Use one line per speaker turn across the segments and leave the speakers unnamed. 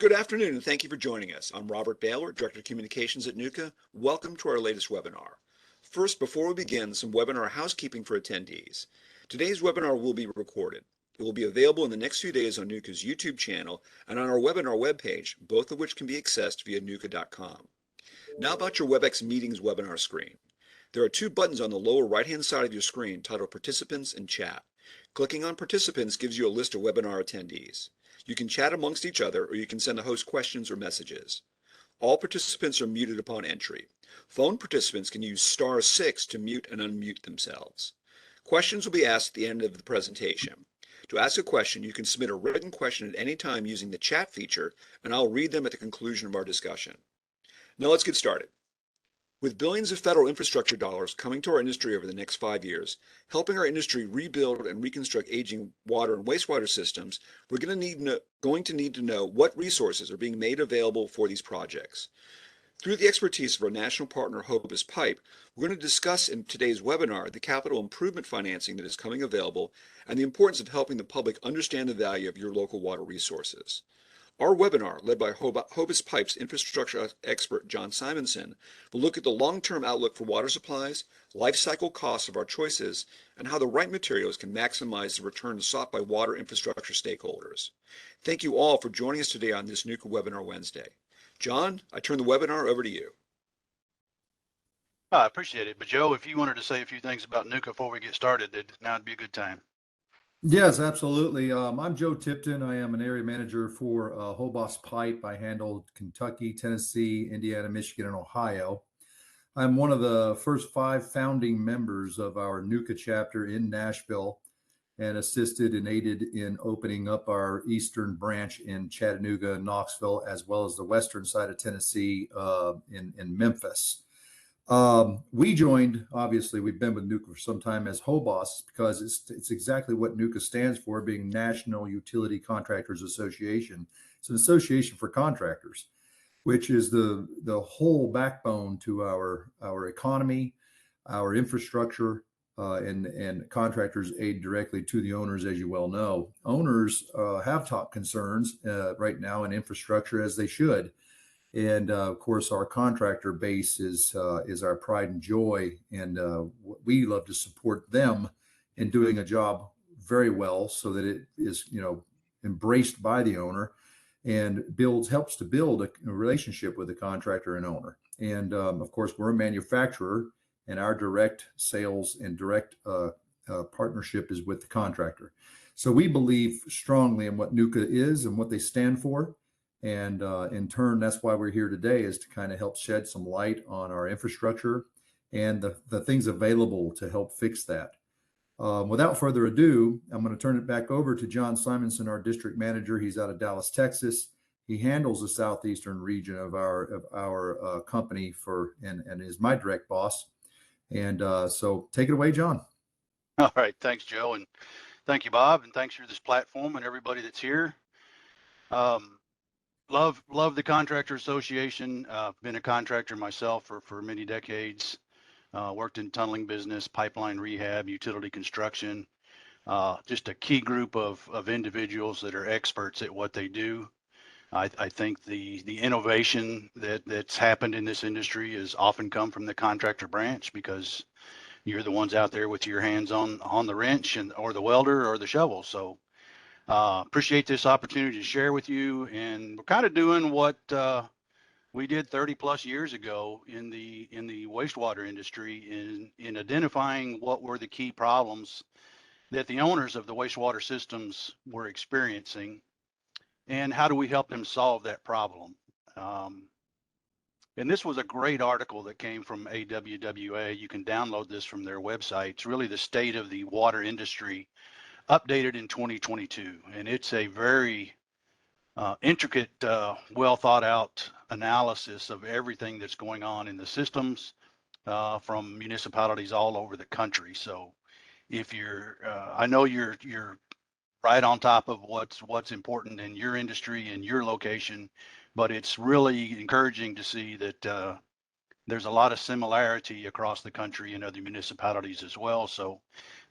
Good afternoon, and thank you for joining us. I'm Robert Baylor, Director of Communications at NUCA. Welcome to our latest webinar. First, before we begin, some webinar housekeeping for attendees. Today's webinar will be recorded. It will be available in the next few days on NUCA's YouTube channel and on our webinar webpage, both of which can be accessed via nuca.com. Now about your WebEx Meetings webinar screen. There are two buttons on the lower right-hand side of your screen titled Participants and Chat. Clicking on Participants gives you a list of webinar attendees. You can chat amongst each other, or you can send the host questions or messages. All participants are muted upon entry. Phone participants can use *6 to mute and unmute themselves. Questions will be asked at the end of the presentation. To ask a question, you can submit a written question at any time using the chat feature, and I'll read them at the conclusion of our discussion. Now let's get started. With billions of federal infrastructure dollars coming to our industry over the next 5 years, helping our industry rebuild and reconstruct aging water and wastewater systems, we're going to need to know what resources are being made available for these projects. Through the expertise of our National Partner Hobas Pipe, we're going to discuss in today's webinar the capital improvement financing that is coming available and the importance of helping the public understand the value of your local water resources. Our webinar, led by Hobas Pipe's infrastructure expert John Simonson, will look at the long-term outlook for water supplies, life cycle costs of our choices, and how the right materials can maximize the return sought by water infrastructure stakeholders. Thank you all for joining us today on this NUCA Webinar Wednesday. John, I turn the webinar over to you.
I appreciate it. But Joe, if you wanted to say a few things about NUCA before we get started, now would be a good time.
Yes, absolutely. I'm Joe Tipton. I am an area manager for Hobas Pipe. I handle Kentucky, Tennessee, Indiana, Michigan, and Ohio. I'm one of the first 5 founding members of our NUCA chapter in Nashville and assisted and aided in opening up our eastern branch in Chattanooga and Knoxville, as well as the western side of Tennessee in Memphis. We joined, obviously, we've been with NUCA for some time as Hobas because it's exactly what NUCA stands for, being National Utility Contractors Association. It's an association for contractors, which is the whole backbone to our economy, our infrastructure, and contractors aid directly to the owners, as you well know. Owners have top concerns right now in infrastructure, as they should. And of course, our contractor base is our pride and joy, and we love to support them in doing a job very well, so that it is embraced by the owner, and helps to build a relationship with the contractor and owner. And of course, we're a manufacturer, and our direct sales and direct partnership is with the contractor. So we believe strongly in what NUCA is and what they stand for. And in turn, that's why we're here today, is to kind of help shed some light on our infrastructure and the things available to help fix that. Without further ado, I'm going to turn it back over to John Simonson, our district manager. He's out of Dallas, Texas. He handles the southeastern region of our company and is my direct boss. And so take it away, John.
All right. Thanks, Joe. And thank you, Bob. And thanks for this platform and everybody that's here. Love the Contractor Association. Been a contractor myself for many decades. Worked in tunneling business, pipeline rehab, utility construction. Just a key group of individuals that are experts at what they do. I think the innovation that's happened in this industry has often come from the contractor branch, because you're the ones out there with your hands on the wrench or the welder or the shovel. So appreciate this opportunity to share with you. And we're kind of doing what we did 30 plus years ago in the wastewater industry in identifying what were the key problems that the owners of the wastewater systems were experiencing, and how do we help them solve that problem. And this was a great article that came from AWWA. You can download this from their website. It's really the state of the water industry updated in 2022. And it's a very intricate, well thought out analysis of everything that's going on in the systems from municipalities all over the country. So if I know you're right on top of what's important in your industry and your location, but it's really encouraging to see that there's a lot of similarity across the country and other municipalities as well. So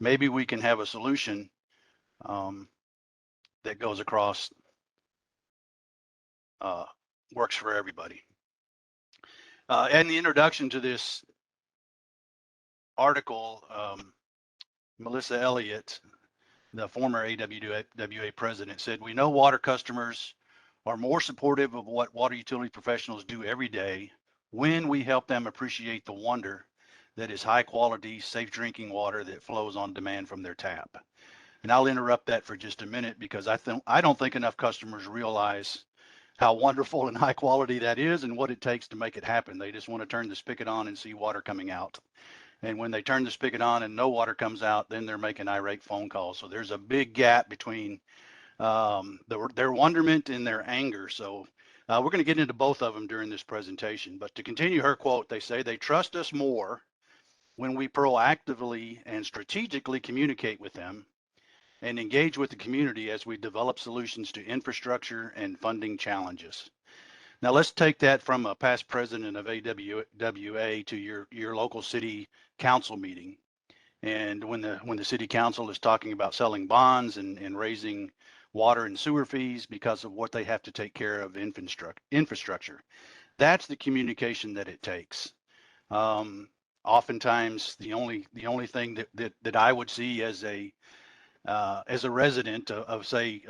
maybe we can have a solution that goes across works for everybody. And the introduction to this article, Melissa Elliott, the former AWWA president, said, "We know water customers are more supportive of what water utility professionals do every day when we help them appreciate the wonder that is high quality, safe drinking water that flows on demand from their tap." And I'll interrupt that for just a minute because I don't think enough customers realize how wonderful and high quality that is and what it takes to make it happen. They just want to turn the spigot on and see water coming out. And when they turn the spigot on and no water comes out, then they're making irate phone calls. So there's a big gap between their wonderment and their anger. So we're going to get into both of them during this presentation. But to continue her quote, they say they trust us more when we proactively and strategically communicate with them and engage with the community as we develop solutions to infrastructure and funding challenges. Now let's take that from a past president of AWWA to your local city council meeting. And when the city council is talking about selling bonds and raising water and sewer fees because of what they have to take care of infrastructure, that's the communication that it takes. Oftentimes, the only thing that I would see as a resident of say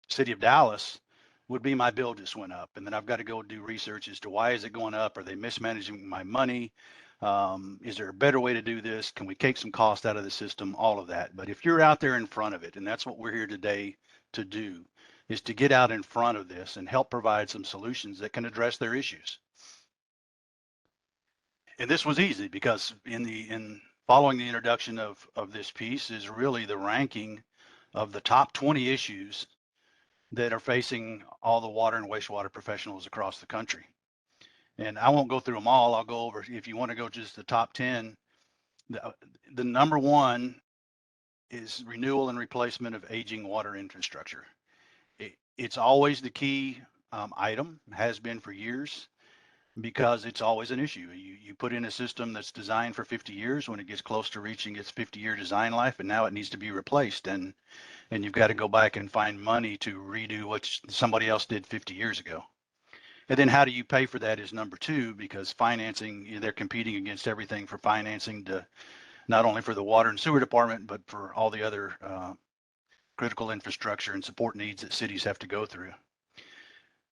city of Dallas would be my bill just went up, and then I've got to go do research as to why is it going up? Are they mismanaging my money? Is there a better way to do this? Can we take some cost out of the system? All of that. But if you're out there in front of it, and that's what we're here today to do, is to get out in front of this and help provide some solutions that can address their issues. And this was easy because in following the introduction of this piece is really the ranking of the top 20 issues that are facing all the water and wastewater professionals across the country. And I won't go through them all. I'll go over, if you want to go just the top 10, the number one is renewal and replacement of aging water infrastructure. It's always the key item, has been for years, because it's always an issue. You put in a system that's designed for 50 years when it gets close to reaching its 50-year design life, and now it needs to be replaced. And you've got to go back and find money to redo what somebody else did 50 years ago. And then how do you pay for that is number two, because financing, they're competing against everything for financing to not only for the water and sewer department, but for all the other critical infrastructure and support needs that cities have to go through.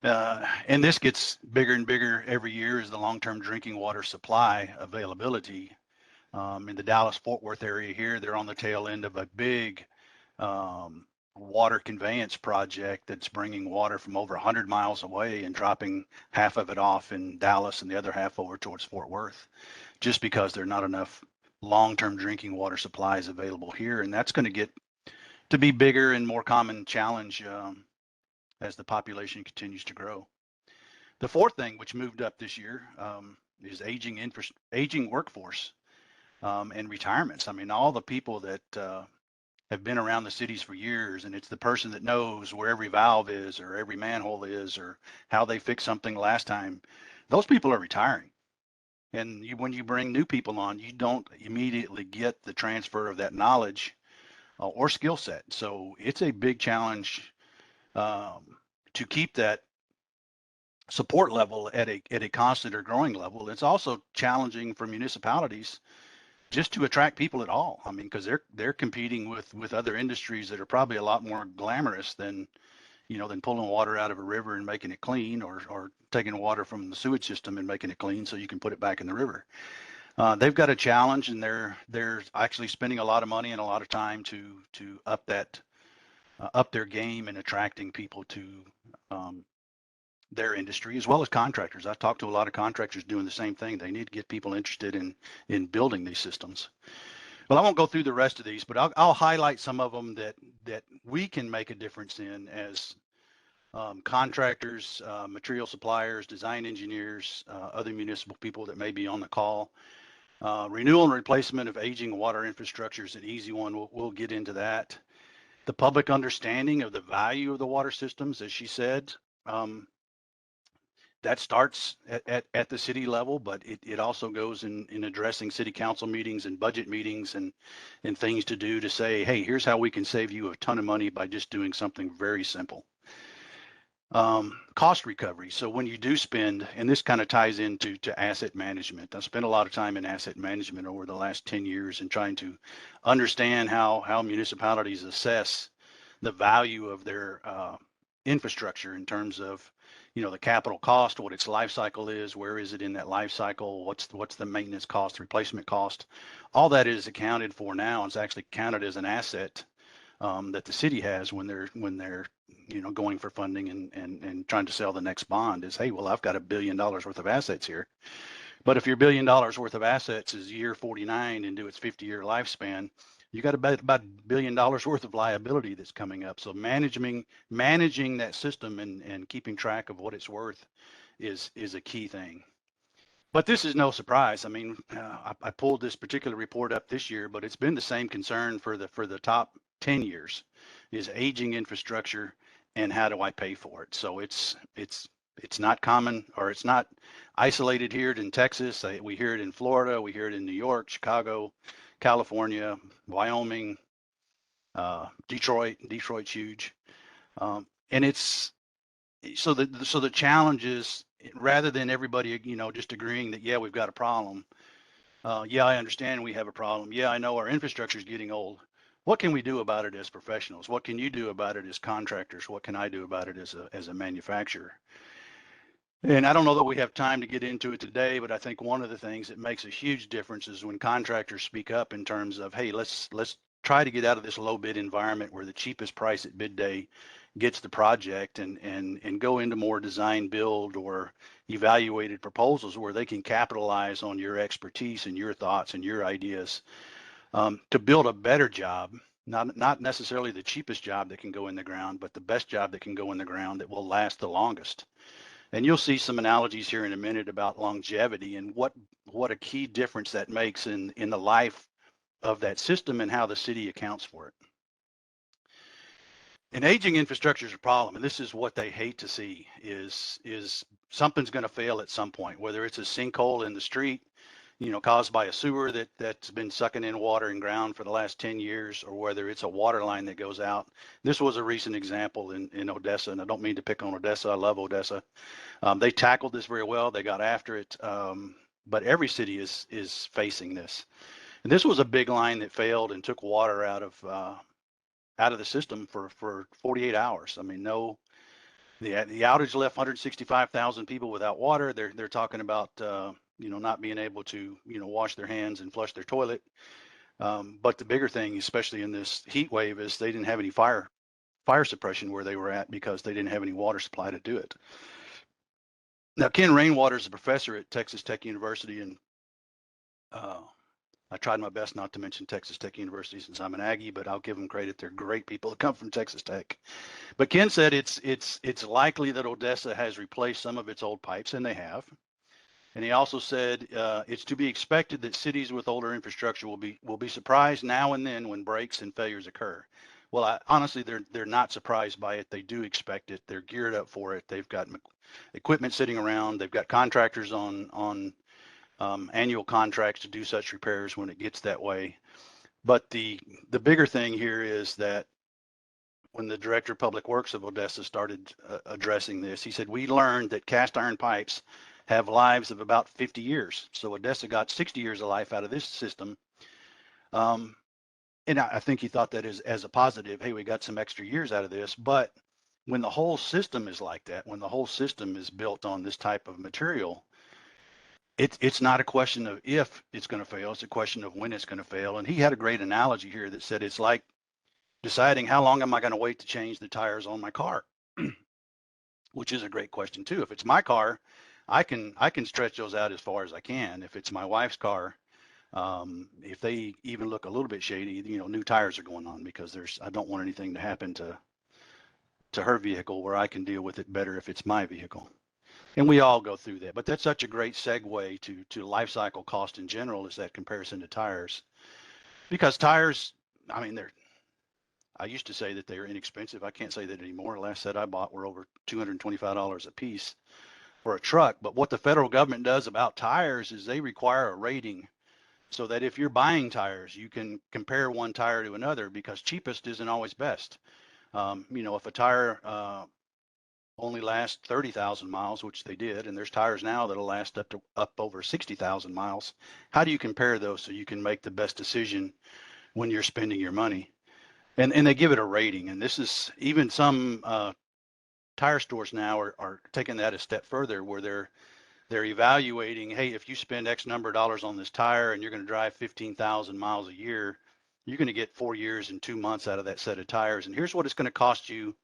And this gets bigger and bigger every year as the long-term drinking water supply availability. In the Dallas-Fort Worth area here, they're on the tail end of a big water conveyance project that's bringing water from over 100 miles away and dropping half of it off in Dallas and the other half over towards Fort Worth, just because there are not enough long-term drinking water supplies available here. And that's going to get to be bigger and more common challenge as the population continues to grow. The fourth thing, which moved up this year, is aging workforce and retirements. I mean, all the people that have been around the cities for years, and it's the person that knows where every valve is or every manhole is or how they fixed something last time. Those people are retiring. And when you bring new people on, you don't immediately get the transfer of that knowledge or skill set. So it's a big challenge to keep that support level at a constant or growing level. It's also challenging for municipalities just to attract people at all. I mean, because they're competing with other industries that are probably a lot more glamorous than pulling water out of a river and making it clean, or taking water from the sewage system and making it clean so you can put it back in the river. They've got a challenge, and they're actually spending a lot of money and a lot of time to up their game and attracting people to their industry, as well as contractors. I talked to a lot of contractors doing the same thing. They need to get people interested in building these systems. Well, I won't go through the rest of these, but I'll highlight some of them that we can make a difference in as contractors, material suppliers, design engineers, other municipal people that may be on the call. Renewal and replacement of aging water infrastructure is an easy one. We'll get into that. The public understanding of the value of the water systems, as she said, that starts at the city level, but it also goes in addressing city council meetings and budget meetings and things to do to say, hey, here's how we can save you a ton of money by just doing something very simple. Cost recovery. So when you do spend, and this kind of ties into asset management. I spent a lot of time in asset management over the last 10 years and trying to understand how municipalities assess the value of their infrastructure in terms of, the capital cost, what its life cycle is, where is it in that life cycle, what's the maintenance cost, replacement cost. All that is accounted for now. It's actually counted as an asset that the city has when they're going for funding and trying to sell the next bond is, hey, well, I've got $1 billion worth of assets here. But if your $1 billion worth of assets is year 49 into its 50-year lifespan, you got about $1 billion worth of liability that's coming up. So managing that system and keeping track of what it's worth is a key thing. But this is no surprise. I mean, I pulled this particular report up this year, but it's been the same concern for the top 10 years, is aging infrastructure and how do I pay for it. So it's not common, or it's not isolated here in Texas. We hear it in Florida, we hear it in New York, Chicago, California, Wyoming, Detroit. Detroit's huge, and it's so the challenge is, rather than everybody just agreeing that, yeah, we've got a problem, yeah, I understand we have a problem, yeah, I know our infrastructure is getting old, what can we do about it as professionals? What can you do about it as contractors? What can I do about it as a manufacturer? And I don't know that we have time to get into it today, but I think one of the things that makes a huge difference is when contractors speak up in terms of, hey, let's try to get out of this low bid environment where the cheapest price at bid day gets the project, and go into more design build or evaluated proposals where they can capitalize on your expertise and your thoughts and your ideas to build a better job, not necessarily the cheapest job that can go in the ground, but the best job that can go in the ground that will last the longest. And you'll see some analogies here in a minute about longevity and what a key difference that makes in the life of that system and how the city accounts for it. And aging infrastructure is a problem, and this is what they hate to see, is something's going to fail at some point, whether it's a sinkhole in the street, caused by a sewer that's been sucking in water and ground for the last 10 years, or whether it's a water line that goes out. This was a recent example in Odessa, and I don't mean to pick on Odessa. I love Odessa. They tackled this very well. They got after it, but every city is facing this. And this was a big line that failed and took water out of the system for 48 hours. I mean, the outage left 165,000 people without water. They're talking about not being able to wash their hands and flush their toilet. But the bigger thing, especially in this heat wave, is they didn't have any fire suppression where they were at because they didn't have any water supply to do it. Now, Ken Rainwater is a professor at Texas Tech University, and I tried my best not to mention Texas Tech University since I'm an Aggie, but I'll give them credit. They're great people that come from Texas Tech. But Ken said it's likely that Odessa has replaced some of its old pipes, and they have. And he also said it's to be expected that cities with older infrastructure will be surprised now and then when breaks and failures occur. Well, honestly, they're not surprised by it. They do expect it. They're geared up for it. They've got equipment sitting around. They've got contractors on annual contracts to do such repairs when it gets that way. But the bigger thing here is that when the director of public works of Odessa started addressing this, he said, we learned that cast iron pipes have lives of about 50 years. So Odessa got 60 years of life out of this system. And I think he thought that as a positive, hey, we got some extra years out of this. But when the whole system is like that, when the whole system is built on this type of material, it's not a question of if it's going to fail, it's a question of when it's going to fail. And he had a great analogy here that said it's like deciding how long am I going to wait to change the tires on my car, which is a great question too. If it's my car, I can stretch those out as far as I can. If it's my wife's car, if they even look a little bit shady, new tires are going on, because I don't want anything to happen to her vehicle where I can deal with it better if it's my vehicle. And we all go through that, but that's such a great segue to life cycle cost in general, is that comparison to tires, because tires, I mean, I used to say that they were inexpensive. I can't say that anymore. Last set I bought were over $225 a piece for a truck. But what the federal government does about tires is they require a rating, so that if you're buying tires, you can compare one tire to another, because cheapest isn't always best. If a tire only last 30,000 miles, which they did, and there's tires now that'll last up over 60,000 miles. How do you compare those so you can make the best decision when you're spending your money? And they give it a rating, and this is even some tire stores now are taking that a step further, where they're evaluating, hey, if you spend X number of dollars on this tire and you're going to drive 15,000 miles a year, you're going to get 4 years and 2 months out of that set of tires. And here's what it's going to cost you,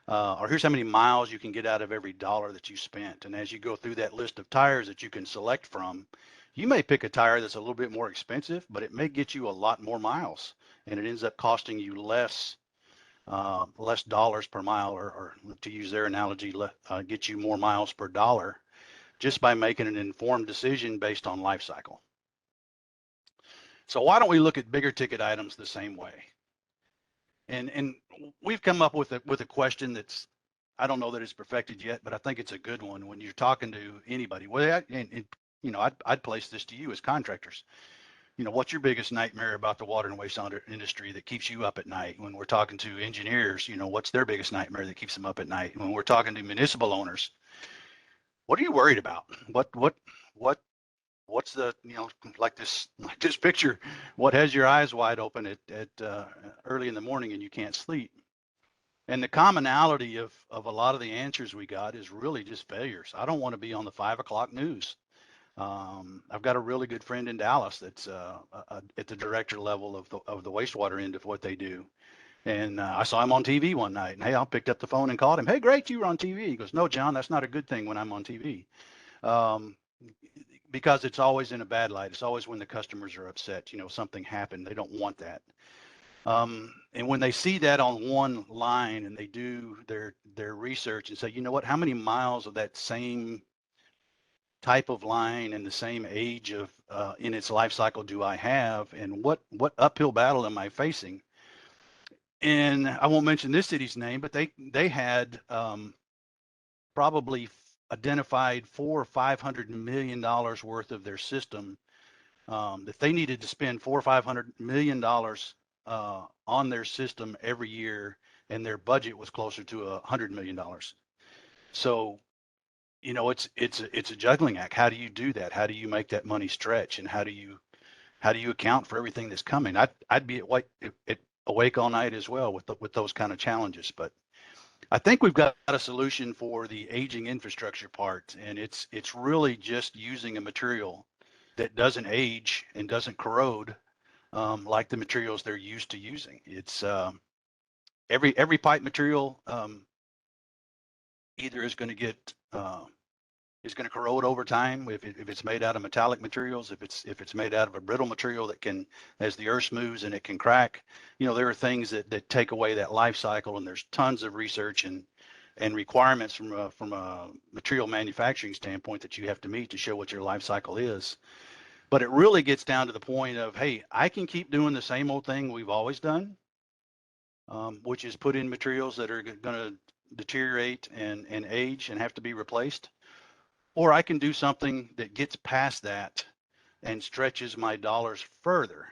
or here's how many miles you can get out of every dollar that you spent. And as you go through that list of tires that you can select from, you may pick a tire that's a little bit more expensive, but it may get you a lot more miles, and it ends up costing you less dollars per mile, or to use their analogy, get you more miles per dollar, just by making an informed decision based on life cycle. So why don't we look at bigger ticket items the same way? And we've come up with a question that's, I don't know that it's perfected yet, but I think it's a good one when you're talking to anybody. Well, and you know, I'd place this to you as contractors. You know, what's your biggest nightmare about the water and wastewater industry that keeps you up at night? When we're talking to engineers, you know, what's their biggest nightmare that keeps them up at night? When we're talking to municipal owners, what are you worried about? What's the, you know, like this picture, what has your eyes wide open at early in the morning and you can't sleep? And the commonality of a lot of the answers we got is really just failures. I don't want to be on the 5 o'clock news. I've got a really good friend in Dallas that's at the director level of the wastewater end of what they do. And I saw him on TV one night, and hey, I picked up the phone and called him. Hey, great, you were on TV. He goes, no, John, that's not a good thing when I'm on TV. Because it's always in a bad light. It's always when the customers are upset, you know, something happened. They don't want that. And when they see that on one line and they do their research and say, you know what, how many miles of that same type of line and the same age of in its life cycle do I have, and what uphill battle am I facing? And I won't mention this city's name, but they had probably identified $400 or $500 million worth of their system that they needed to spend $400 or $500 million on their system every year, and their budget was closer to $100 million. So, you know, it's a juggling act. How do you do that? How do you make that money stretch, and how do you account for everything that's coming? I'd be awake all night as well with those kind of challenges. But I think we've got a solution for the aging infrastructure part, and it's really just using a material that doesn't age and doesn't corrode like the materials they're used to using. It's every pipe material either is going to get is going to corrode over time if it's made out of metallic materials, if it's made out of a brittle material that can, as the earth moves and it can crack. You know, there are things that take away that life cycle, and there's tons of research and requirements from a material manufacturing standpoint that you have to meet to show what your life cycle is. But it really gets down to the point of, hey, I can keep doing the same old thing we've always done, which is put in materials that are going to deteriorate and age and have to be replaced. Or I can do something that gets past that and stretches my dollars further.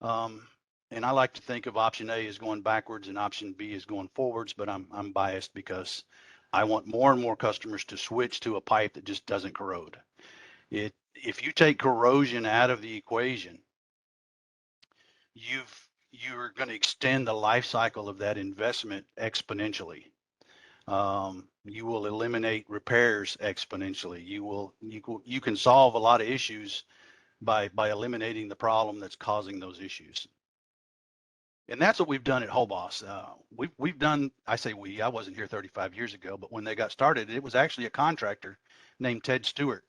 And I like to think of option A as going backwards and option B as going forwards, but I'm biased because I want more and more customers to switch to a pipe that just doesn't corrode. If you take corrosion out of the equation, you're going to extend the life cycle of that investment exponentially. You will eliminate repairs exponentially. You can solve a lot of issues by eliminating the problem that's causing those issues. And that's what we've done at Hobas. We've done, I say I wasn't here 35 years ago, but when they got started, it was actually a contractor named Ted Stewart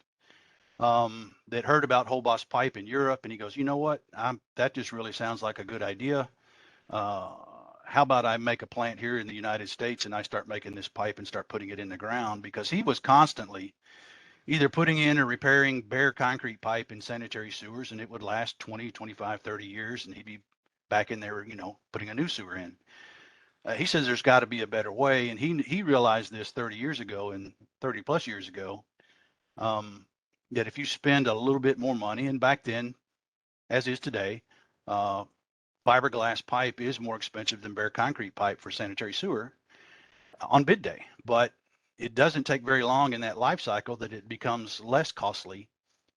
that heard about Hobas Pipe in Europe, and he goes, you know what, that just really sounds like a good idea. How about I make a plant here in the United States and I start making this pipe and start putting it in the ground? Because he was constantly either putting in or repairing bare concrete pipe in sanitary sewers, and it would last 20, 25, 30 years, and he'd be back in there, you know, putting a new sewer in. He says there's got to be a better way, and he realized this 30 years ago and 30 plus years ago, that if you spend a little bit more money, and back then, as is today, fiberglass pipe is more expensive than bare concrete pipe for sanitary sewer. on bid day. But it doesn't take very long in that life cycle that it becomes less costly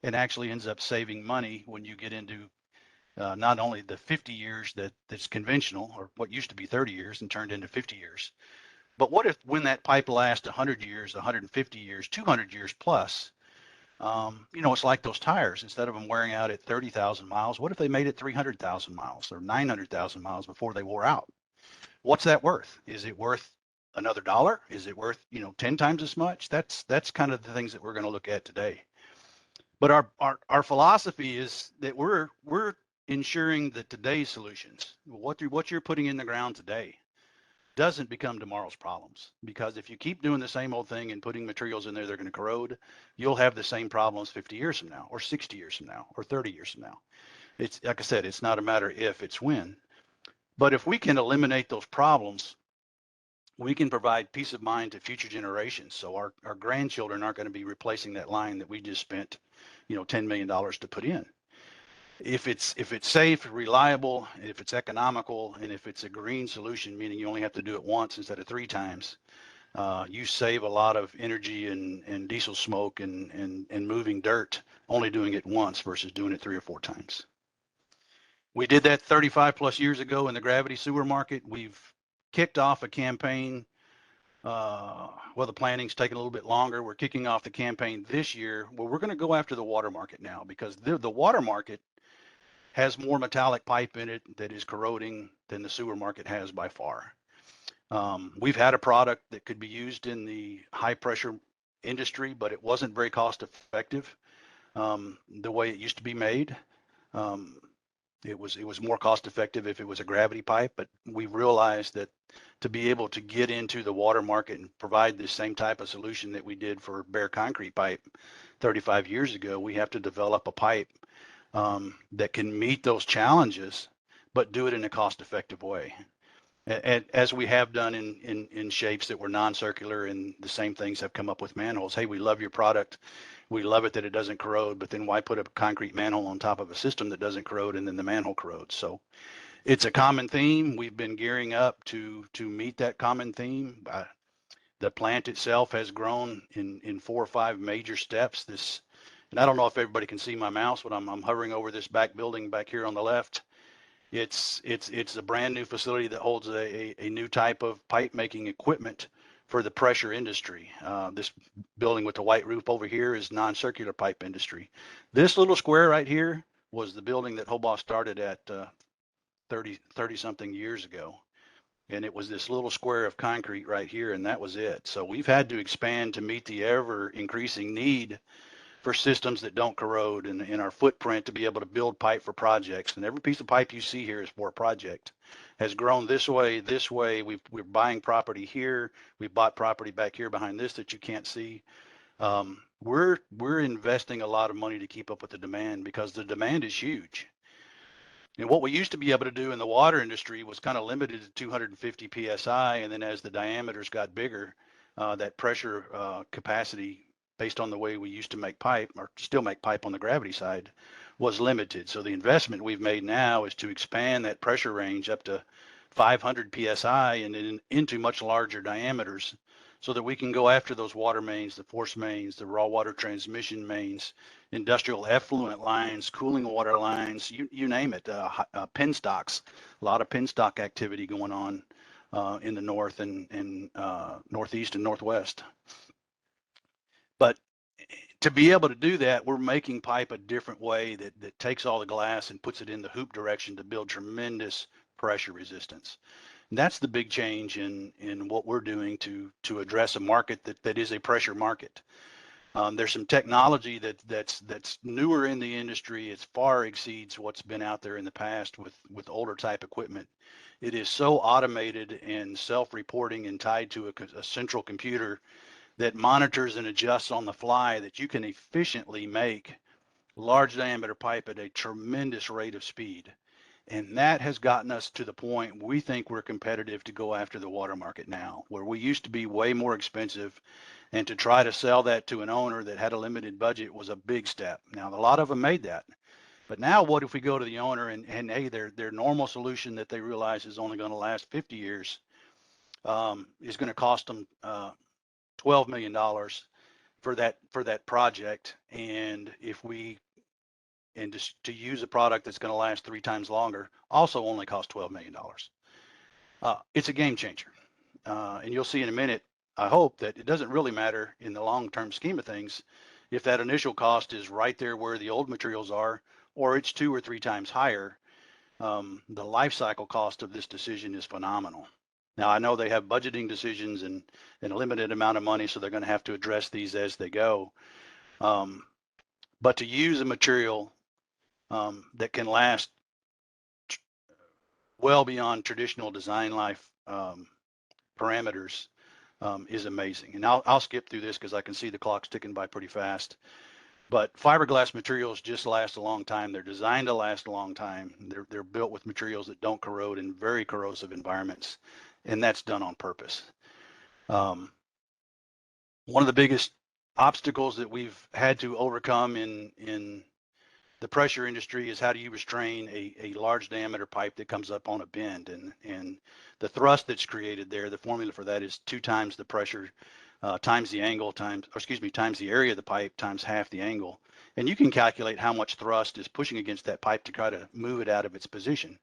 and actually ends up saving money when you get into not only the 50 years that's conventional, or what used to be 30 years and turned into 50 years, but what if when that pipe lasts 100 years, 150 years, 200 years plus, it's like those tires. Instead of them wearing out at 30,000 miles, what if they made it 300,000 miles or 900,000 miles before they wore out? What's that worth? Is it worth another dollar? Is it worth 10 times as much? That's kind of the things that we're going to look at today. But our philosophy is that we're ensuring that today's solutions, what you're putting in the ground today, doesn't become tomorrow's problems. Because if you keep doing the same old thing and putting materials in there, they're going to corrode. You'll have the same problems 50 years from now, or 60 years from now, or 30 years from now. It's like I said, it's not a matter if, it's when. But if we can eliminate those problems, we can provide peace of mind to future generations. So our grandchildren aren't going to be replacing that line that we just spent, $10 million to put in. If it's safe, reliable, if it's economical, and if it's a green solution, meaning you only have to do it once instead of 3 times, you save a lot of energy and diesel smoke and moving dirt, only doing it once versus doing it 3 or 4 times. We did that 35 plus years ago in the gravity sewer market. We've kicked off a campaign. The planning's taken a little bit longer. We're kicking off the campaign this year. Well, we're going to go after the water market now, because the water market has more metallic pipe in it that is corroding than the sewer market has by far. We've had a product that could be used in the high pressure industry, but it wasn't very cost effective the way it used to be made. It was more cost effective if it was a gravity pipe, but we realized that to be able to get into the water market and provide the same type of solution that we did for bare concrete pipe 35 years ago, we have to develop a pipe that can meet those challenges, but do it in a cost-effective way. As we have done in shapes that were non-circular, and the same things have come up with manholes. Hey, we love your product. We love it that it doesn't corrode, but then why put a concrete manhole on top of a system that doesn't corrode and then the manhole corrodes? So it's a common theme. We've been gearing up to meet that common theme. The plant itself has grown in 4 or 5 major steps. And I don't know if everybody can see my mouse, but I'm hovering over this back building back here on the left. It's a brand new facility that holds a new type of pipe making equipment for the pressure industry. This building with the white roof over here is non-circular pipe industry. This little square right here was the building that Hobas started at 30 something years ago. And it was this little square of concrete right here, and that was it. So we've had to expand to meet the ever increasing need for systems that don't corrode, and in our footprint to be able to build pipe for projects. And every piece of pipe you see here is for a project. Has grown this way. We're buying property here. We bought property back here behind this that you can't see. We're investing a lot of money to keep up with the demand, because the demand is huge. And what we used to be able to do in the water industry was kind of limited to 250 PSI. And then as the diameters got bigger, that pressure capacity, based on the way we used to make pipe, or still make pipe on the gravity side, was limited. So the investment we've made now is to expand that pressure range up to 500 PSI and then into much larger diameters, so that we can go after those water mains, the force mains, the raw water transmission mains, industrial effluent lines, cooling water lines, you name it, penstocks, a lot of penstock activity going on in the north and northeast and northwest. But to be able to do that, we're making pipe a different way that takes all the glass and puts it in the hoop direction to build tremendous pressure resistance. And that's the big change in what we're doing to address a market that is a pressure market. There's some technology that's newer in the industry. It far exceeds what's been out there in the past with older type equipment. It is so automated and self-reporting and tied to a central computer that monitors and adjusts on the fly, that you can efficiently make large diameter pipe at a tremendous rate of speed. And that has gotten us to the point we think we're competitive to go after the water market now, where we used to be way more expensive. And to try to sell that to an owner that had a limited budget was a big step. Now, a lot of them made that. But now what if we go to the owner and hey, their normal solution that they realize is only going to last 50 years, is going to cost them $12 million for that project. And just to use a product that's going to last 3 times longer also only costs $12 million. It's a game changer. And you'll see in a minute, I hope, that it doesn't really matter in the long-term scheme of things if that initial cost is right there where the old materials are, or it's 2 or 3 times higher. The life cycle cost of this decision is phenomenal. Now, I know they have budgeting decisions and a limited amount of money, so they're going to have to address these as they go. But to use a material that can last well beyond traditional design life parameters is amazing. And I'll skip through this because I can see the clock's ticking by pretty fast. But fiberglass materials just last a long time. They're designed to last a long time. They're built with materials that don't corrode in very corrosive environments, and that's done on purpose. One of the biggest obstacles that we've had to overcome in the pressure industry is how do you restrain a large diameter pipe that comes up on a bend, and the thrust that's created there, the formula for that is 2 times the pressure times the angle times the area of the pipe times half the angle. And you can calculate how much thrust is pushing against that pipe to try to move it out of its position.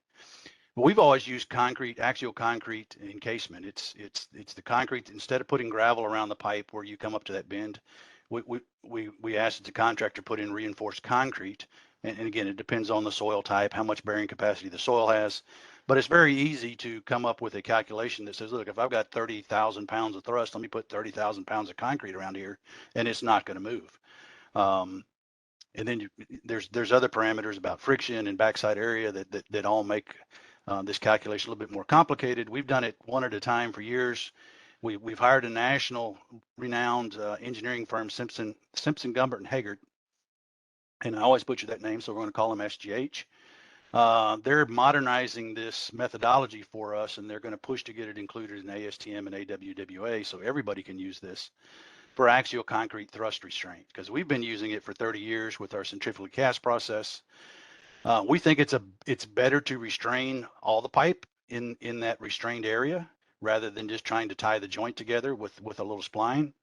But we've always used concrete, axial concrete encasement. It's the concrete. Instead of putting gravel around the pipe where you come up to that bend, we asked the contractor put in reinforced concrete. And again, it depends on the soil type, how much bearing capacity the soil has. But it's very easy to come up with a calculation that says, look, if I've got 30,000 pounds of thrust, let me put 30,000 pounds of concrete around here, and it's not going to move. And then there's other parameters about friction and backside area that all make this calculation a little bit more complicated. We've done it one at a time for years. We've hired a national renowned engineering firm, Simpson, Gumbert and Haggard, and I always butcher that name, so we're going to call them SGH. They're modernizing this methodology for us, and they're going to push to get it included in ASTM and AWWA so everybody can use this for axial concrete thrust restraint, because we've been using it for 30 years with our centrifugally cast process. We think it's better to restrain all the pipe in that restrained area rather than just trying to tie the joint together with a little spline.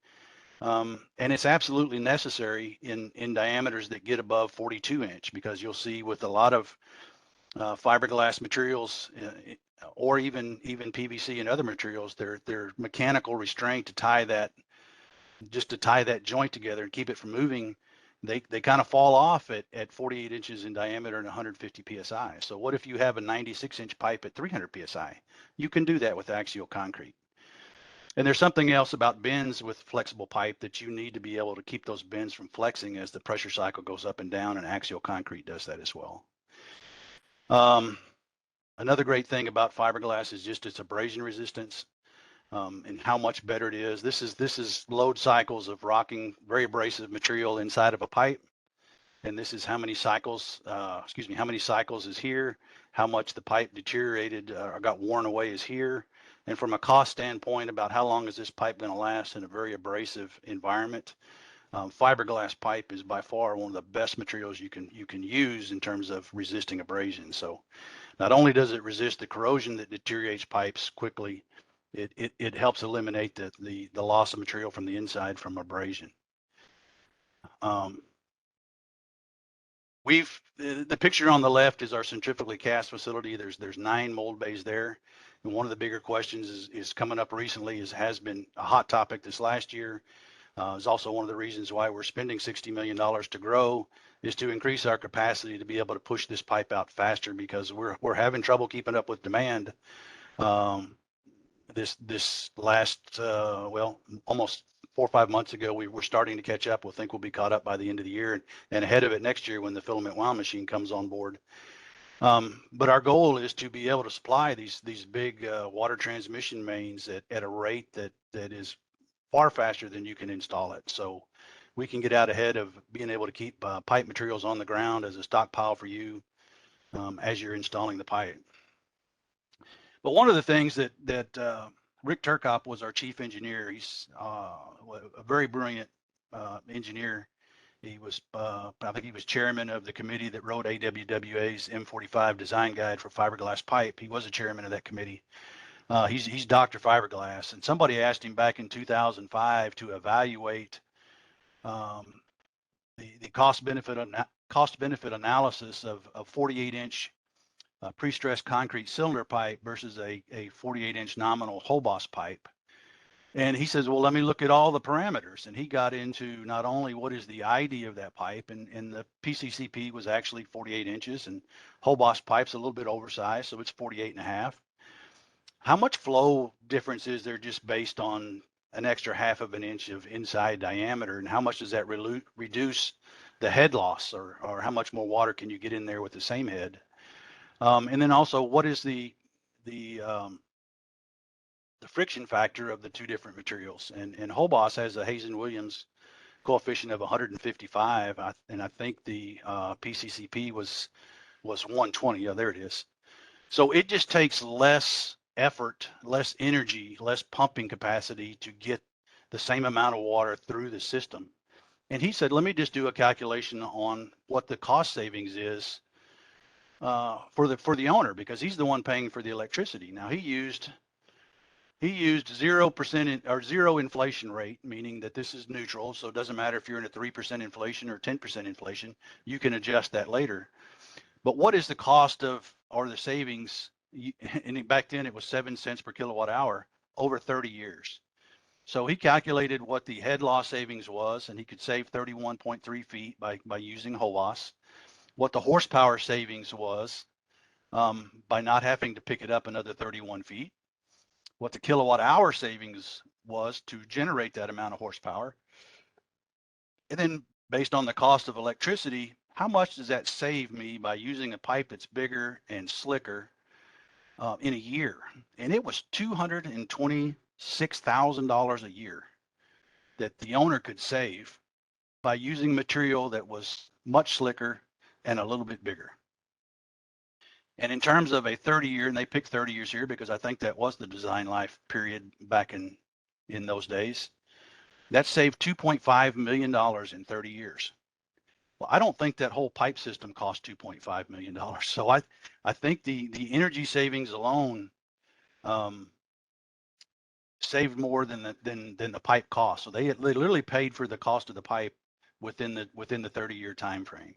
And it's absolutely necessary in diameters that get above 42 inch, because you'll see with a lot of fiberglass materials or even PVC and other materials, they're mechanical restraint to tie that joint together and keep it from moving. They kind of fall off at 48 inches in diameter and 150 psi. So what if you have a 96 inch pipe at 300 psi? You can do that with axial concrete. And there's something else about bends with flexible pipe that you need to be able to keep those bends from flexing as the pressure cycle goes up and down, and axial concrete does that as well. Another great thing about fiberglass is just its abrasion resistance and how much better it is. This is load cycles of rocking very abrasive material inside of a pipe. And this is how many cycles, how many cycles is here, how much the pipe deteriorated or got worn away is here. And from a cost standpoint about how long is this pipe going to last in a very abrasive environment, fiberglass pipe is by far one of the best materials you can use in terms of resisting abrasion. So not only does it resist the corrosion that deteriorates pipes quickly, it helps eliminate the loss of material from the inside from abrasion. The picture on the left is our centrifugally cast facility. There's 9 mold bays there. And one of the bigger questions is coming up recently, has been a hot topic this last year. Is also one of the reasons why we're spending $60 million to grow, is to increase our capacity to be able to push this pipe out faster, because we're having trouble keeping up with demand. This last, almost 4 or 5 months ago, we were starting to catch up. We'll think we'll be caught up by the end of the year and ahead of it next year when the filament wound machine comes on board. But our goal is to be able to supply these big water transmission mains at a rate that is far faster than you can install it. So we can get out ahead of being able to keep pipe materials on the ground as a stockpile for you as you're installing the pipe. But one of the things that Rick Turkop was our chief engineer. He's a very brilliant engineer. He was, I think he was chairman of the committee that wrote AWWA's M45 design guide for fiberglass pipe. He was a chairman of that committee. He's Dr. Fiberglass, and somebody asked him back in 2005 to evaluate um, the cost benefit analysis of 48-inch pre-stressed concrete cylinder pipe versus a 48-inch nominal Hobas pipe. And he says, well, let me look at all the parameters. And he got into not only what is the ID of that pipe, and the PCCP was actually 48 inches, and Hobas pipe's a little bit oversized, so it's 48 and a half. How much flow difference is there just based on an extra half of an inch of inside diameter, and how much does that reduce the head loss, or how much more water can you get in there with the same head? And then also, what is the friction factor of the two different materials? And Hobas has a Hazen-Williams coefficient of 155, and I think the PCCP was 120. Yeah, there it is. So it just takes less effort, less energy, less pumping capacity to get the same amount of water through the system. And he said, let me just do a calculation on what the cost savings is for the owner, because he's the one paying for the electricity. Now he used 0% or zero inflation rate, meaning that this is neutral. So it doesn't matter if you're in a 3% inflation or 10% inflation, you can adjust that later. But what is the cost of, or the savings? And back then it was 7 cents per kilowatt hour over 30 years. So he calculated what the head loss savings was, and he could save 31.3 feet by using Hobas. What the horsepower savings was by not having to pick it up another 31 feet. What the kilowatt hour savings was to generate that amount of horsepower. And then based on the cost of electricity, how much does that save me by using a pipe that's bigger and slicker in a year? And it was $226,000 a year that the owner could save by using material that was much slicker and a little bit bigger. And in terms of a 30-year, and they picked 30 years here because I think that was the design life period back in those days, that saved $2.5 million in 30 years. Well, I don't think that whole pipe system cost $2.5 million. So I think the energy savings alone saved more than the pipe cost. So they literally paid for the cost of the pipe within the 30-year time frame.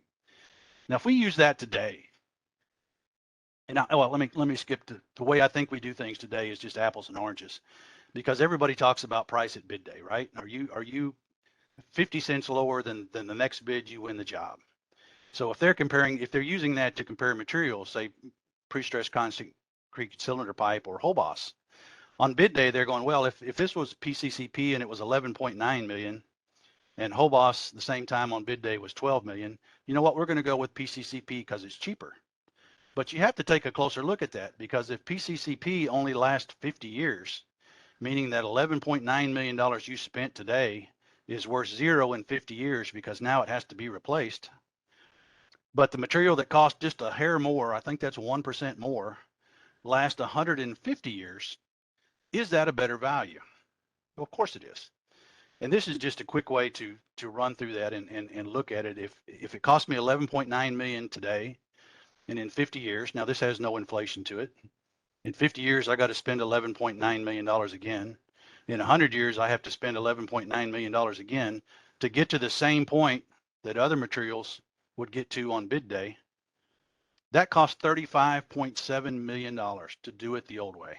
Now, if we use that today, and let me skip to the way I think we do things today is just apples and oranges, because everybody talks about price at bid day, right? Are you 50 cents lower than the next bid, you win the job. So if they're using that to compare materials, say pre-stressed concrete cylinder pipe or Hobas, on bid day they're going, well, if this was PCCP and it was 11.9 million, and Hobas the same time on bid day was 12 million, you know what? We're going to go with PCCP because it's cheaper. But you have to take a closer look at that, because if PCCP only lasts 50 years, meaning that $11.9 million you spent today is worth zero in 50 years because now it has to be replaced. But the material that costs just a hair more, I think that's 1% more, lasts 150 years. Is that a better value? Well, of course it is. And this is just a quick way to run through that and look at it. If it cost me 11.9 million today, and in 50 years, now this has no inflation to it. In 50 years, I got to spend $11.9 million again. In 100 years, I have to spend $11.9 million again to get to the same point that other materials would get to on bid day. That costs $35.7 million to do it the old way.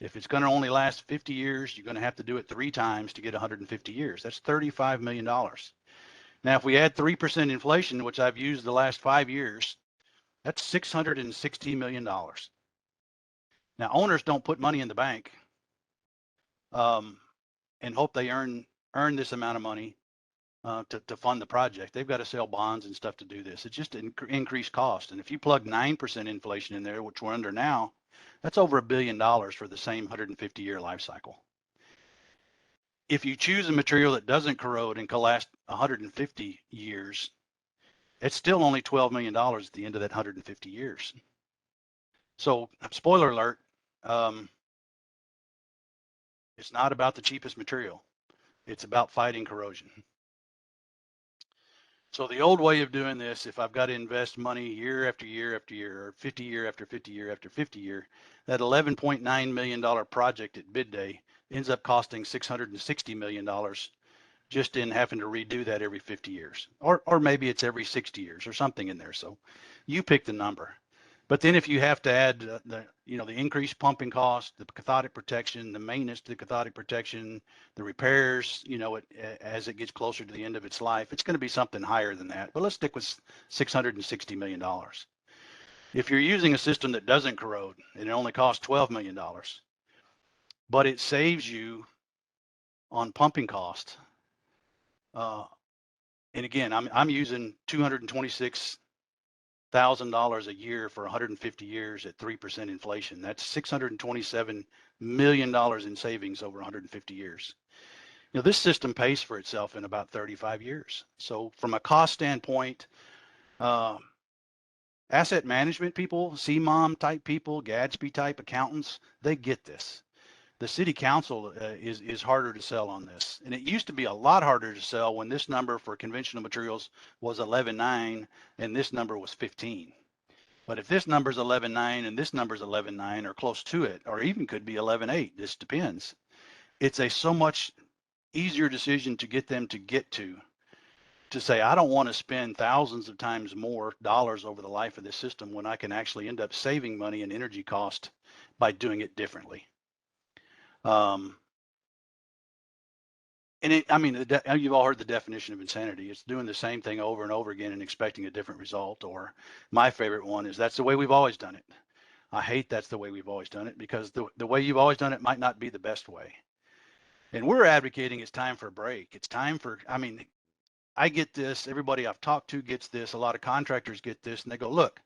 If it's going to only last 50 years, you're going to have to do it 3 times to get 150 years. That's $35 million. Now, if we add 3% inflation, which I've used the last 5 years, that's $660 million. Now, owners don't put money in the bank and hope they earn this amount of money to fund the project. They've got to sell bonds and stuff to do this. It's just increased cost. And if you plug 9% inflation in there, which we're under now, that's over $1 billion for the same 150-year life cycle. If you choose a material that doesn't corrode and can last 150 years, it's still only $12 million at the end of that 150 years. So, spoiler alert, it's not about the cheapest material. It's about fighting corrosion. So the old way of doing this, if I've got to invest money year after year after year, or 50 year after 50 year after 50 year, that $11.9 million project at bid day ends up costing $660 million just in having to redo that every 50 years, or maybe it's every 60 years or something in there. So you pick the number. But then if you have to add the increased pumping cost, the cathodic protection, the maintenance to the cathodic protection, the repairs, as it gets closer to the end of its life, it's going to be something higher than that. But let's stick with $660 million. If you're using a system that doesn't corrode and it only costs $12 million, but it saves you on pumping cost, and again, I'm using $226,000 a year for 150 years at 3% inflation. That's $627 million in savings over 150 years. This system pays for itself in about 35 years. So from a cost standpoint, asset management people, CMOM type people, Gadsby type accountants, they get this. The city council is harder to sell on this. And it used to be a lot harder to sell when this number for conventional materials was 11.9 and this number was 15. But if this number is 11.9 and this number is 11.9 or close to it, or even could be 11.8, this depends. It's a so much easier decision to get them to get to say, I don't want to spend thousands of times more dollars over the life of this system when I can actually end up saving money and energy cost by doing it differently. And you've all heard the definition of insanity. It's doing the same thing over and over again and expecting a different result. Or my favorite one is that's the way we've always done it. I hate that's the way we've always done it, because the way you've always done it might not be the best way. And we're advocating it's time for a break. It's time for, I get this. Everybody I've talked to gets this. A lot of contractors get this, and they go, look,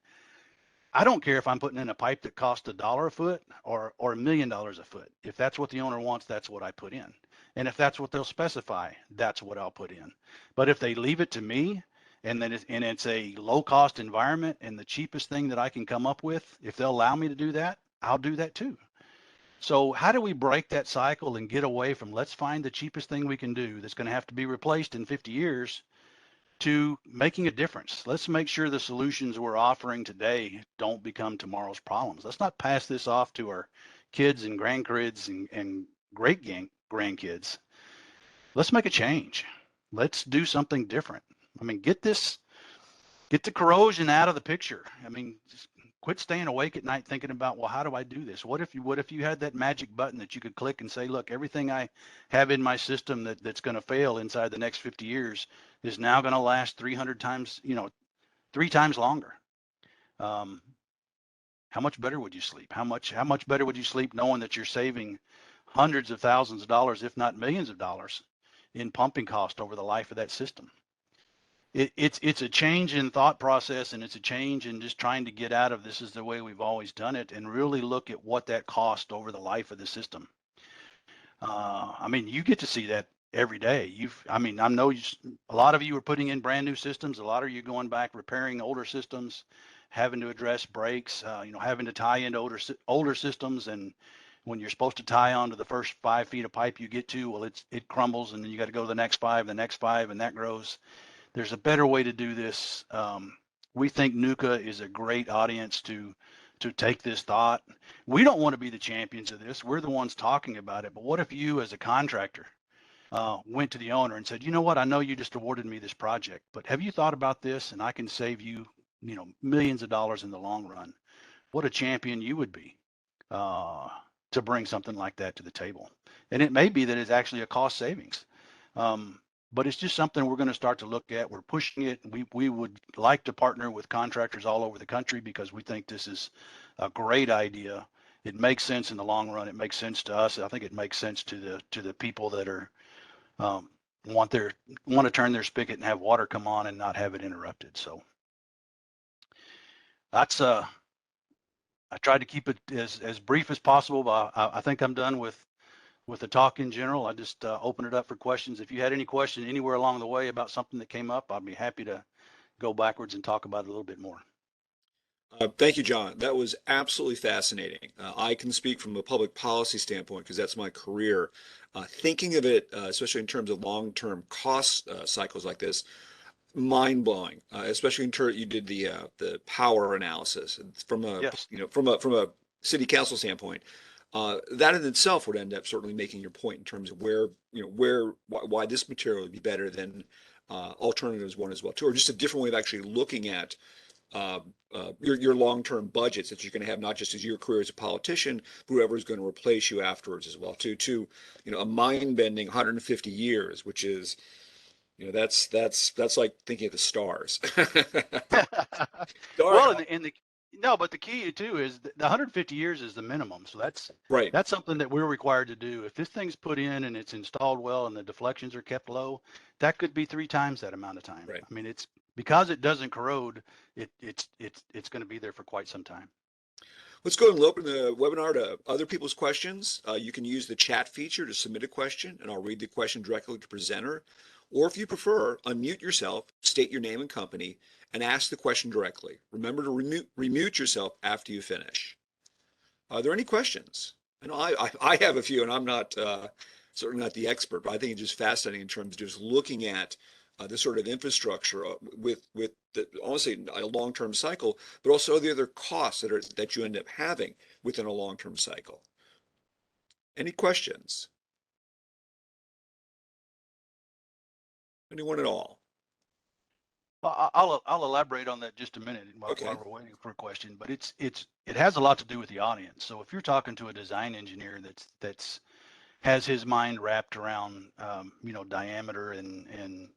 I don't care if I'm putting in a pipe that costs $1 a foot or $1 million a foot. If that's what the owner wants, that's what I put in. And if that's what they'll specify, that's what I'll put in. But if they leave it to me and then it's a low cost environment and the cheapest thing that I can come up with, if they'll allow me to do that, I'll do that too. So how do we break that cycle and get away from let's find the cheapest thing we can do that's going to have to be replaced in 50 years to making a difference? Let's make sure the solutions we're offering today don't become tomorrow's problems. Let's not pass this off to our kids and grandkids and great grandkids. Let's make a change. Let's do something different. Get the corrosion out of the picture. Just quit staying awake at night thinking about, well, how do I do this? What if you had that magic button that you could click and say, look, everything I have in my system that's going to fail inside the next 50 years is now going to last 300 times, 3 times longer. How much better would you sleep? How much better would you sleep knowing that you're saving hundreds of thousands of dollars, if not millions of dollars, in pumping cost over the life of that system? It's a change in thought process, and it's a change in just trying to get out of this is the way we've always done it and really look at what that cost over the life of the system. You get to see that every day. I know a lot of you are putting in brand new systems. A lot of you going back, repairing older systems, having to address breaks, having to tie into older systems. And when you're supposed to tie onto the first 5 feet of pipe you get to, well, it crumbles, and then you got to go to the next 5, and that grows. There's a better way to do this. We think NUCA is a great audience to take this thought. We don't want to be the champions of this. We're the ones talking about it. But what if you, as a contractor, went to the owner and said, you know what, I know you just awarded me this project, but have you thought about this? And I can save you, millions of dollars in the long run. What a champion you would be to bring something like that to the table. And it may be that it's actually a cost savings. But it's just something we're going to start to look at. We're pushing it. We would like to partner with contractors all over the country because we think this is a great idea. It makes sense in the long run. It makes sense to us. I think it makes sense to the people that are want to turn their spigot and have water come on and not have it interrupted. So that's I tried to keep it as brief as possible. But I think I'm done with the talk in general. I just open it up for questions. If you had any question anywhere along the way about something that came up, I'd be happy to go backwards and talk about it a little bit more.
Thank you, John. That was absolutely fascinating. I can speak from a public policy standpoint because that's my career. Thinking of it, especially in terms of long-term cost cycles like this, mind-blowing, especially in turn you did the power analysis from a
Yes.
from a city council standpoint. That in itself would end up certainly making your point in terms of where why this material would be better than alternatives one as well too, or just a different way of actually looking at your long-term budgets that you're going to have, not just as your career as a politician, but whoever is going to replace you afterwards as well too. To a mind-bending 150 years, which is that's like thinking of the stars. All right.
Well, and the no, but the key too is the 150 years is the minimum. So
Right.
that's something that we're required to do. If this thing's put in and it's installed well and the deflections are kept low, that could be 3 times that amount of time.
Right.
I mean, it's because it doesn't corrode, it's going to be there for quite some time.
Let's go and open the webinar to other people's questions. You can use the chat feature to submit a question, and I'll read the question directly to the presenter. Or if you prefer, unmute yourself, state your name and company, and ask the question directly. Remember to remute yourself after you finish. Are there any questions? I know I have a few, and I'm not certainly not the expert, but I think it's just fascinating in terms of just looking at this sort of infrastructure with honestly a long-term cycle, but also the other costs that you end up having within a long-term cycle. Any questions? Anyone at all?
I'll elaborate on that just a minute while we're waiting for a question, but it has a lot to do with the audience. So if you're talking to a design engineer that's has his mind wrapped around diameter and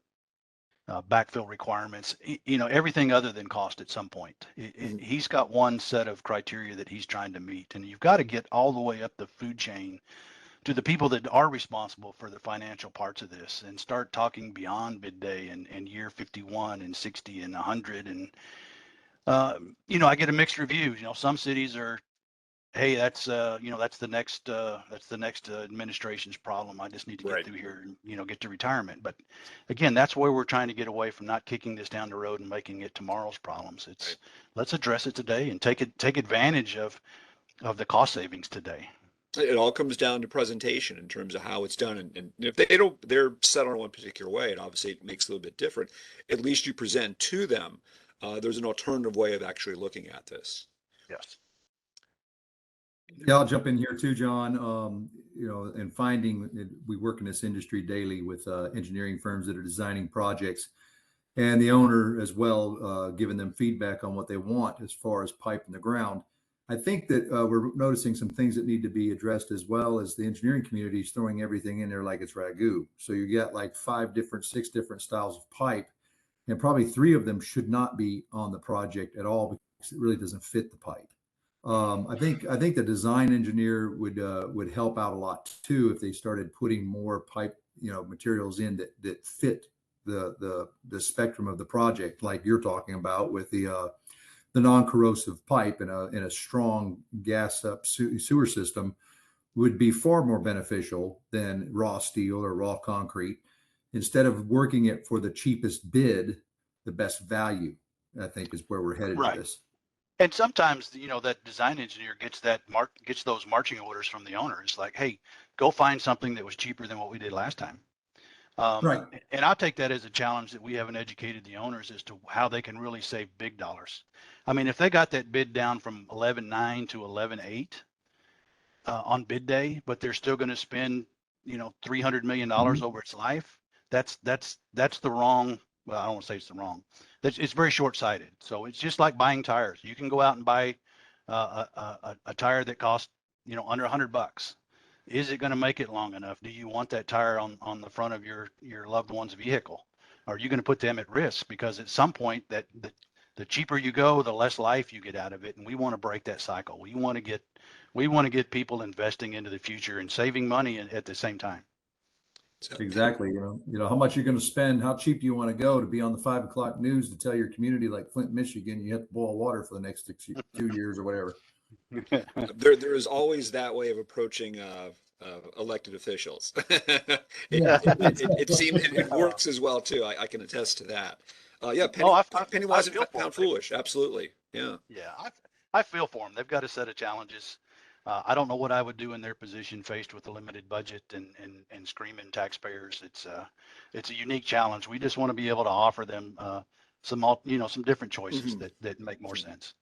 backfill requirements, everything other than cost at some point. He's got one set of criteria that he's trying to meet, and you've got to get all the way up the food chain to the people that are responsible for the financial parts of this and start talking beyond bid day and year 51 and 60 and 100. And, I get a mixed reviews. Some cities are, hey, that's the next administration's problem. I just need to get through here and get to retirement. But again, that's where we're trying to get away from not kicking this down the road and making it tomorrow's problems. Let's address it today and take advantage of the cost savings today.
It all comes down to presentation in terms of how it's done, and if they're set on one particular way, and obviously it makes it a little bit different. At least you present to them. There's an alternative way of actually looking at this.
Yes.
Yeah, I'll jump in here too, John. And we work in this industry daily with engineering firms that are designing projects, and the owner as well, giving them feedback on what they want as far as pipe in the ground. I think that we're noticing some things that need to be addressed as well as the engineering community is throwing everything in there like it's ragu. So you get like 6 different styles of pipe, and probably 3 of them should not be on the project at all because it really doesn't fit the pipe. I think the design engineer would help out a lot too if they started putting more pipe materials in that fit the spectrum of the project, like you're talking about with the non-corrosive pipe in a strong gas up sewer system would be far more beneficial than raw steel or raw concrete. Instead of working it for the cheapest bid, the best value, I think, is where we're headed with this.
And sometimes, that design engineer gets those marching orders from the owner. It's like, hey, go find something that was cheaper than what we did last time. Right. And I'll take that as a challenge that we haven't educated the owners as to how they can really save big dollars. I mean, if they got that bid down from 11.9 to 11.8 on bid day, but they're still going to spend, $300 million over its life, that's the wrong. Well, I don't want to say it's the wrong. It's very short-sighted. So it's just like buying tires. You can go out and buy a tire that costs, under $100. Is it going to make it long enough? Do you want that tire on the front of your loved one's vehicle? Are you going to put them at risk? Because at some point that the cheaper you go, the less life you get out of it. And we want to break that cycle. We want to get people investing into the future and saving money at the same time.
Exactly. How much you're going to spend, how cheap do you want to go to be on the 5 o'clock news to tell your community like Flint, Michigan, you have to boil water for the next 2 years or whatever.
There is always that way of approaching elected officials. It seems it works as well too. I can attest to that. Penny wise and pound foolish. Absolutely. Yeah.
Yeah, I feel for them. They've got a set of challenges. I don't know what I would do in their position faced with a limited budget and screaming taxpayers. It's a unique challenge. We just want to be able to offer them some different choices
Mhm.
that make more sense.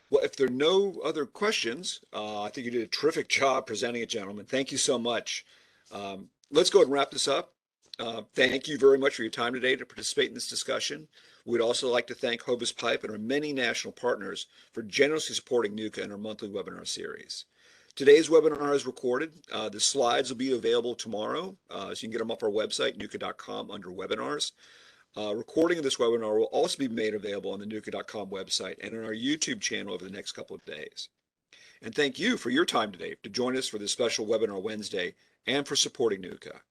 Well, if there are no other questions, I think you did a terrific job presenting it, gentlemen. Thank you so much. Let's go ahead and wrap this up. Thank you very much for your time today to participate in this discussion. We'd also like to thank Hobas Pipe and our many national partners for generously supporting NUCA in our monthly webinar series. Today's webinar is recorded. The slides will be available tomorrow, so you can get them off our website, nuca.com, under webinars. Recording of this webinar will also be made available on the nuca.com website and on our YouTube channel over the next couple of days. And thank you for your time today to join us for this special webinar Wednesday and for supporting NUCA.